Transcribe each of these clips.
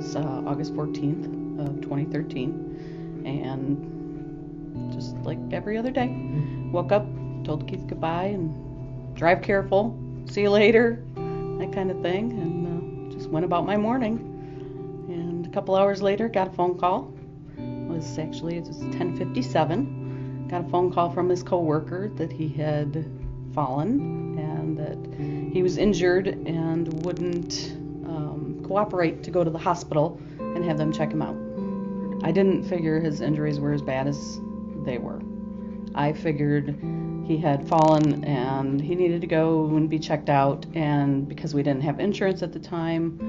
was August 14th of 2013, and just like every other day, woke up, told the kids goodbye, and drive careful, see you later, that kind of thing, and just went about my morning. And a couple hours later, got a phone call. It was 10:57. Got a phone call from his coworker that he had fallen and that he was injured and wouldn't cooperate to go to the hospital and have them check him out. I didn't figure his injuries were as bad as they were. I figured he had fallen and he needed to go and be checked out, and because we didn't have insurance at the time,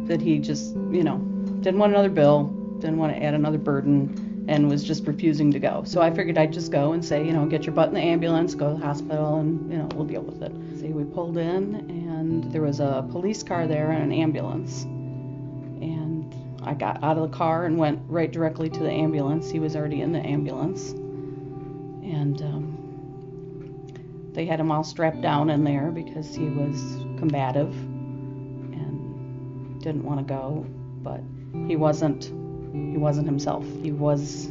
that he just, didn't want another bill, didn't want to add another burden, and was just refusing to go. So I figured I'd just go and say, get your butt in the ambulance, go to the hospital, and, we'll deal with it. See, we pulled in, and there was a police car there and an ambulance. And I got out of the car and went right directly to the ambulance. He was already in the ambulance. And they had him all strapped down in there because he was combative and didn't want to go, but he wasn't himself. He was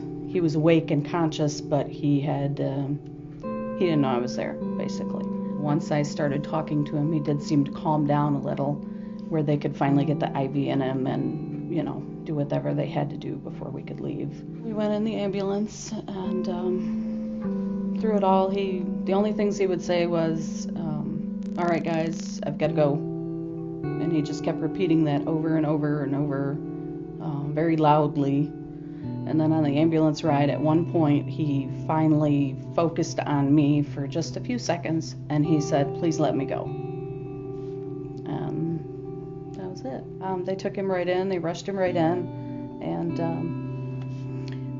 awake and conscious, but he didn't know I was there, basically. Once I started talking to him, he did seem to calm down a little, where they could finally get the IV in him and, do whatever they had to do before we could leave. We went in the ambulance, and through it all, the only things he would say was, all right, guys, I've got to go. And he just kept repeating that over and over and over, very loudly. And then on the ambulance ride, at one point, he finally focused on me for just a few seconds, and he said, please let me go. And that was it. They took him right in, they rushed him right in, and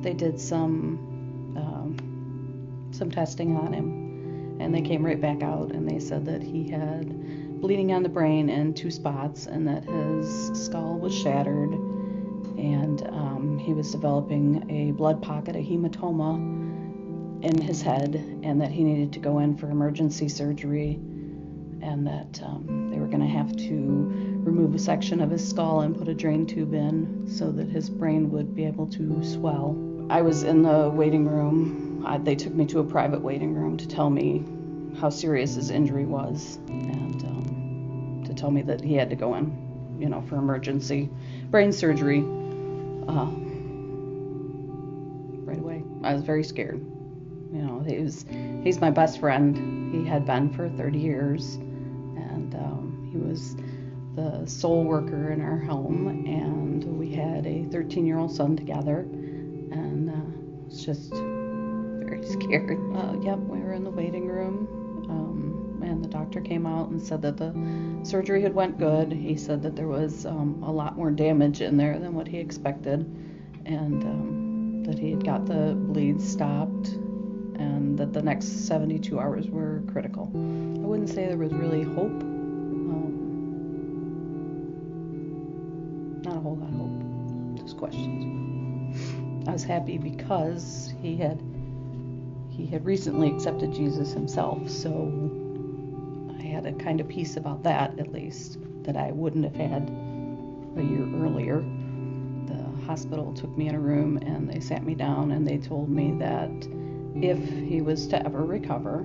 they did some testing on him, and they came right back out, and they said that he had bleeding on the brain in 2 spots, and that his skull was shattered, and he was developing a blood pocket, a hematoma in his head, and that he needed to go in for emergency surgery, and that they were going to have to remove a section of his skull and put a drain tube in so that his brain would be able to swell. I was in the waiting room. They took me to a private waiting room to tell me how serious his injury was, and to tell me that he had to go in, for emergency brain surgery right away. I was very scared. He's my best friend. He had been for 30 years, and he was the sole worker in our home, and we had a 13-year-old son together, and it was just very scary. Yep, we were in the waiting room, and the doctor came out and said that the surgery had went good. He said that there was a lot more damage in there than what he expected, and that he had got the bleeds stopped, and that the next 72 hours were critical. I wouldn't say there was really hope. Not a whole lot of hope, just questions. I was happy because he had recently accepted Jesus himself, so I had a kind of peace about that, at least, that I wouldn't have had a year earlier. The hospital took me in a room and they sat me down and they told me that if he was to ever recover,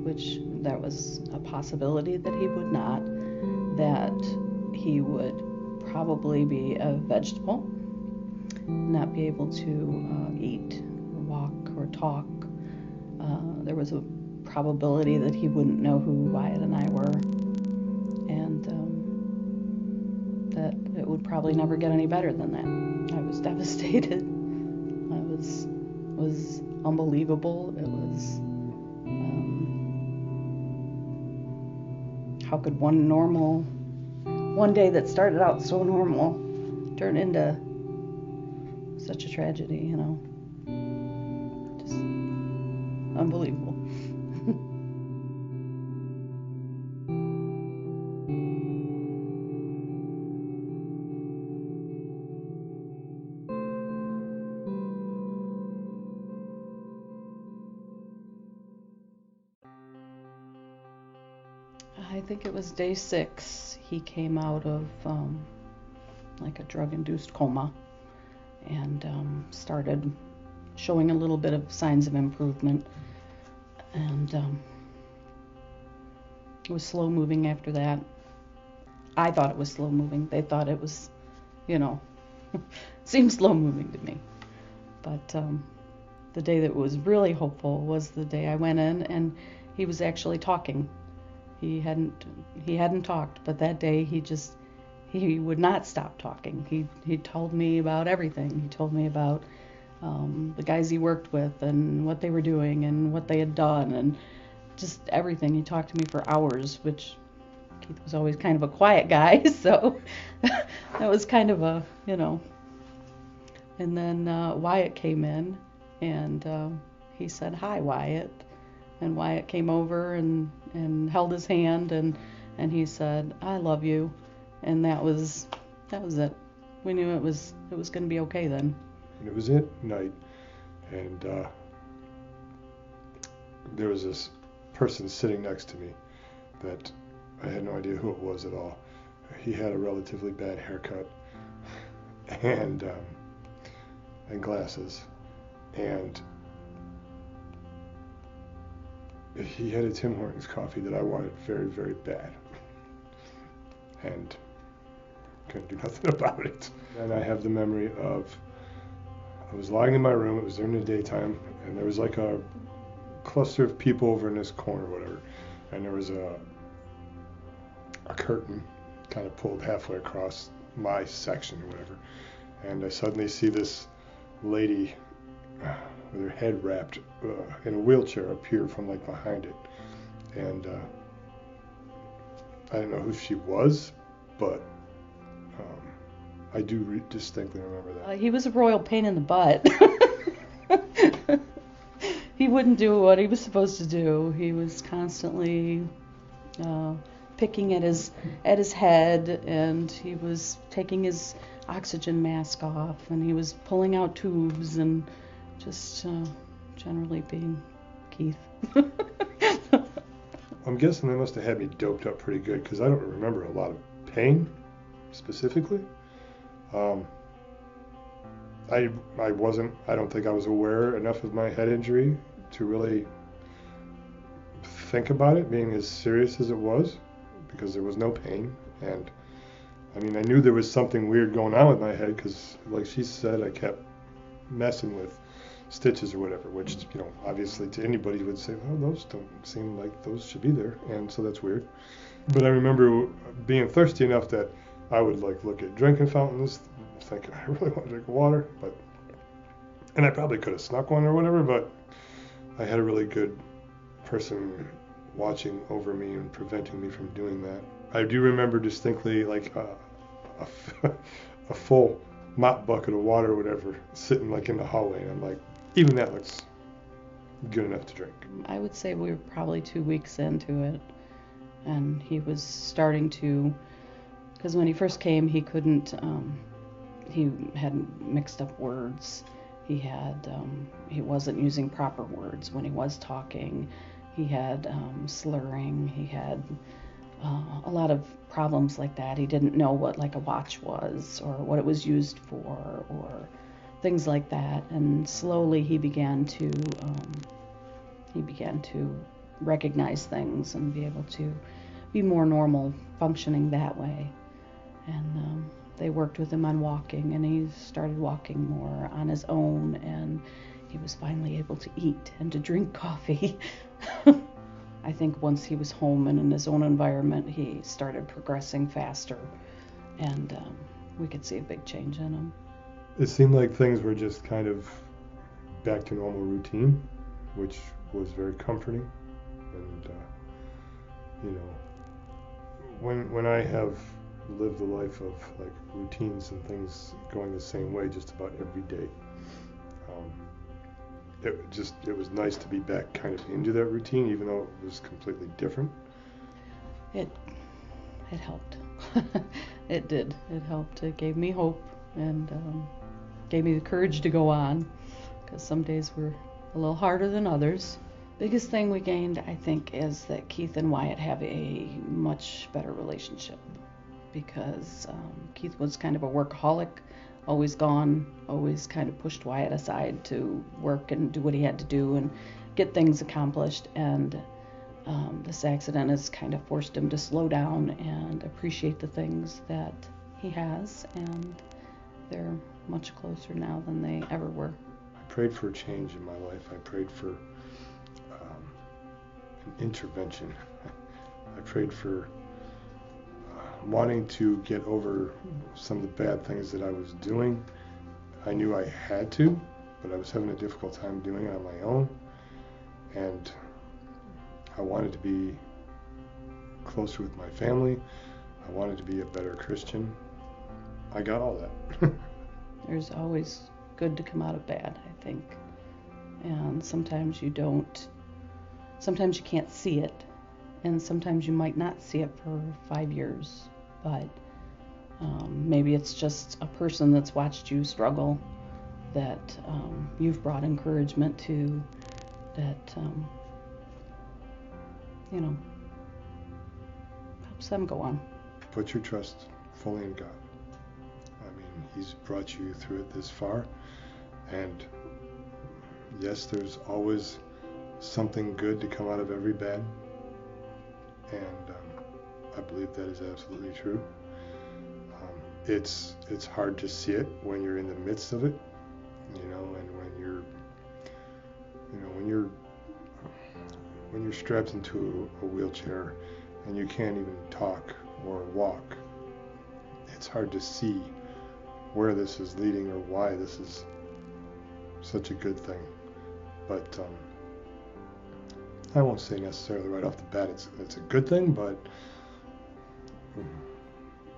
which there was a possibility that he would not, that he would probably be a vegetable, not be able to eat or walk or talk. There was a probability that he wouldn't know who Wyatt and I were, and that it would probably never get any better than that. I was devastated. It was unbelievable. It was, how could one day that started out so normal turn into such a tragedy, just unbelievable. I think it was day 6. He came out of like a drug-induced coma, and started showing a little bit of signs of improvement. And it was slow moving after that. I thought it was slow moving. They thought it was, seemed slow moving to me. But the day that was really hopeful was the day I went in and he was actually talking. He hadn't talked, but that day he would not stop talking. He told me about everything. He told me about the guys he worked with and what they were doing and what they had done and just everything. He talked to me for hours, which Keith was always kind of a quiet guy, so that was kind of a, And then Wyatt came in, and he said, "Hi, Wyatt." And Wyatt came over and held his hand, and he said, "I love you." And that was it. We knew it was going to be okay then. And it was at night, and there was this person sitting next to me that I had no idea who it was at all. He had a relatively bad haircut and glasses, and he had a Tim Hortons coffee that I wanted very, very bad, and couldn't do nothing about it. And I have the memory of I was lying in my room. It was during the daytime, and there was like a cluster of people over in this corner, or whatever, and there was a curtain kind of pulled halfway across my section or whatever, and I suddenly see this lady with her head wrapped in a wheelchair appear from like behind it, and I didn't know who she was, but I do distinctly remember that. He was a royal pain in the butt. He wouldn't do what he was supposed to do. He was constantly picking at his head, and he was taking his oxygen mask off, and he was pulling out tubes, and just generally being Keith. I'm guessing they must have had me doped up pretty good, because I don't remember a lot of pain specifically. I don't think I was aware enough of my head injury to really think about it being as serious as it was, because there was no pain. And I mean, I knew there was something weird going on with my head, because like she said, I kept messing with stitches or whatever, which, obviously to anybody would say, oh, those don't seem like those should be there, and so that's weird. But I remember being thirsty enough that I would like look at drinking fountains, thinking I really want to drink water, and I probably could have snuck one or whatever, but I had a really good person watching over me and preventing me from doing that. I do remember distinctly like a full mop bucket of water or whatever sitting like in the hallway, and I'm like, even that looks good enough to drink. I would say we were probably 2 weeks into it, and he was starting to, because when he first came, he couldn't, he had mixed up words. He wasn't using proper words when he was talking. He had slurring. He had a lot of problems like that. He didn't know what like a watch was, or what it was used for, or things like that. And slowly he began to recognize things and be able to be more normal functioning that way. And they worked with him on walking, and he started walking more on his own, and he was finally able to eat and to drink coffee. I think once he was home and in his own environment, he started progressing faster, and we could see a big change in him. It seemed like things were just kind of back to normal routine, which was very comforting. And when I have lived a life of like routines and things going the same way just about every day, it was nice to be back kind of into that routine, even though it was completely different. It helped. It did. It helped. It gave me hope, and gave me the courage to go on, because some days were a little harder than others. Biggest thing we gained, I think, is that Keith and Wyatt have a much better relationship, because Keith was kind of a workaholic, always gone, always kind of pushed Wyatt aside to work and do what he had to do and get things accomplished. And this accident has kind of forced him to slow down and appreciate the things that he has, and they're much closer now than they ever were. I prayed for a change in my life. I prayed for an intervention. I prayed for wanting to get over some of the bad things that I was doing. I knew I had to, but I was having a difficult time doing it on my own. And I wanted to be closer with my family. I wanted to be a better Christian. I got all that. There's always good to come out of bad, I think. And sometimes you don't, sometimes you can't see it. And sometimes you might not see it for 5 years. But maybe it's just a person that's watched you struggle that you've brought encouragement to, that helps them go on. Put your trust fully in God. I mean, He's brought you through it this far, and yes, there's always something good to come out of every bad, and I believe that is absolutely true. It's hard to see it when you're in the midst of it, and when you're strapped into a wheelchair and you can't even talk or walk. It's hard to see where this is leading or why this is such a good thing. But I won't say necessarily right off the bat it's a good thing, but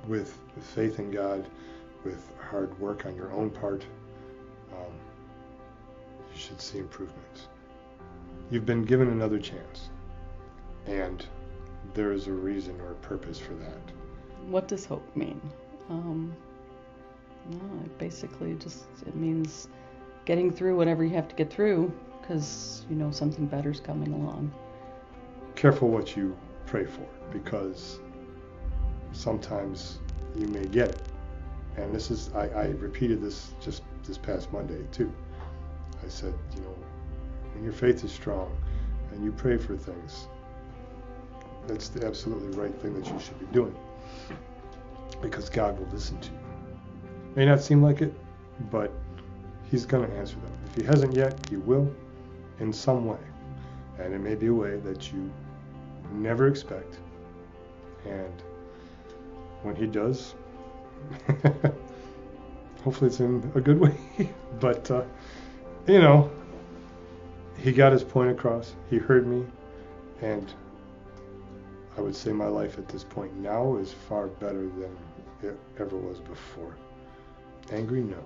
with faith in God, with hard work on your own part, you should see improvements. You've been given another chance, and there is a reason or a purpose for that. What does hope mean? Basically it means getting through whatever you have to get through, because you know something better's coming along. Careful what you pray for, because sometimes you may get it. And this is, I repeated this just this past Monday too. I said, when your faith is strong and you pray for things, that's the absolutely right thing that you should be doing, because God will listen to you. May not seem like it, but He's going to answer them. If He hasn't yet, He will in some way. And it may be a way that you never expect. And when He does, hopefully it's in a good way. But, He got His point across. He heard me. And I would say my life at this point now is far better than it ever was before. Angry? No,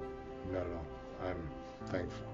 not at all. I'm thankful.